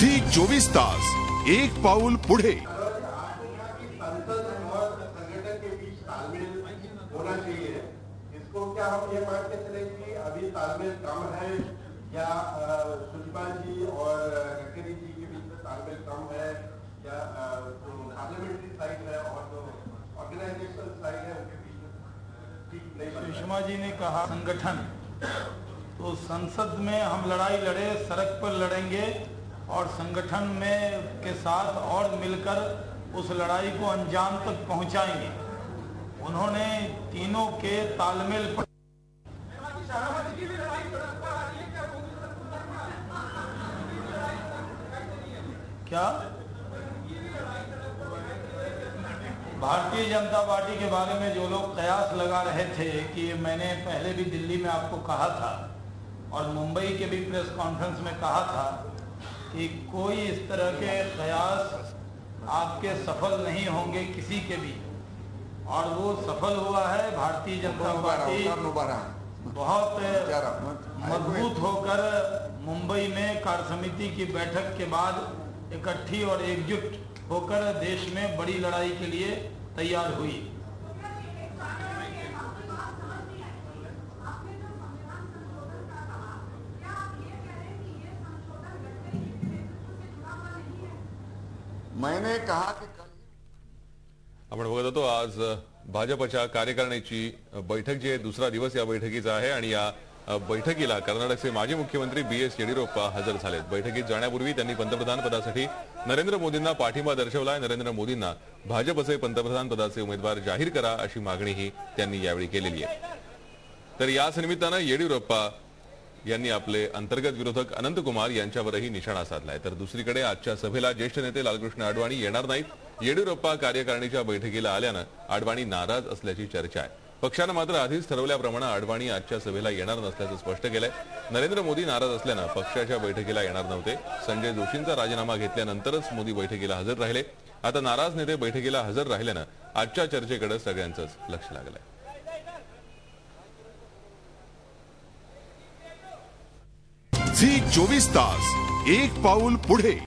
झी 24 तास एक पाऊल पुढे। होना चाहिए। इसको क्या हम ये मान के चले कि अभी तालमेल कम है या सुषमा जी और गडकरी जी के बीच में तालमेल कम है या जो पार्लियामेंट्री साइड है और जो ऑर्गेनाइजेशनल साइड है उनके बीच में ठीक नहीं। सुषमा जी ने कहा संगठन, तो संसद में हम लड़ाई लड़े, सड़क पर लड़ेंगे और संगठन में के साथ और मिलकर उस लड़ाई को अंजाम तक पहुंचाएंगे। उन्होंने तीनों के तालमेल पर क्या भारतीय जनता पार्टी के बारे में जो लोग कयास लगा रहे थे कि मैंने पहले भी दिल्ली में आपको कहा था और मुंबई के भी प्रेस कॉन्फ्रेंस में कहा था कि कोई इस तरह के कयास आपके सफल नहीं होंगे किसी के भी, और वो सफल हुआ है। भारतीय जनता पार्टी बहुत मजबूत होकर मुंबई में कार्य समिति की बैठक के बाद इकट्ठी और एकजुट होकर देश में बड़ी लड़ाई के लिए तैयार हुई। मैंने कहा कि आपण बघत होतो आज भाजपच्या कार्यकारिणीची बैठक जी आहे दुसरा दिवस या बैठकीचा आहे आणि या बैठकीला कर्नाटकचे माजी मुख्यमंत्री बी.एस. येडियुरप्पा हजर झालेत। बैठकीत जाण्यापूर्वी त्यांनी पंतप्रधान पदासाठी नरेंद्र मोदींना पाठिंबा दर्शवलाय। नरेंद्र मोदींना भाजपचे पंतप्रधान पदाचे उमेदवार जाहीर करा अशी मागणीही त्यांनी यावेळी केलेली आहे। तर याच निमित्ताने येडियुरप्पा यांनी आपले अंतर्गत विरोधक अनंतकुमार यांच्यावरही निशाणा साधलाय। तर दुसरीकडे आजच्या सभेला ज्येष्ठ नेते लालकृष्ण अडवाणी येणार नाहीत। येडियुरप्पा कार्यकारिणीच्या बैठकीला आल्यानं अडवाणी नाराज असल्याची चर्चा आहे। पक्षानं मात्र आधीच ठरवल्याप्रमाणे अडवाणी आजच्या सभेला येणार नसल्याचं स्पष्ट केलंय। नरेंद्र मोदी नाराज असल्यानं पक्षाच्या बैठकीला येणार नव्हते। संजय जोशींचा राजीनामा घेतल्यानंतरच मोदी बैठकीला हजर राहिले। आता नाराज नेते बैठकीला हजर राहिल्यानं आजच्या चर्चेकडे सगळ्यांचंच लक्ष लागलंय। झी 24 तास एक पाऊल पुढे।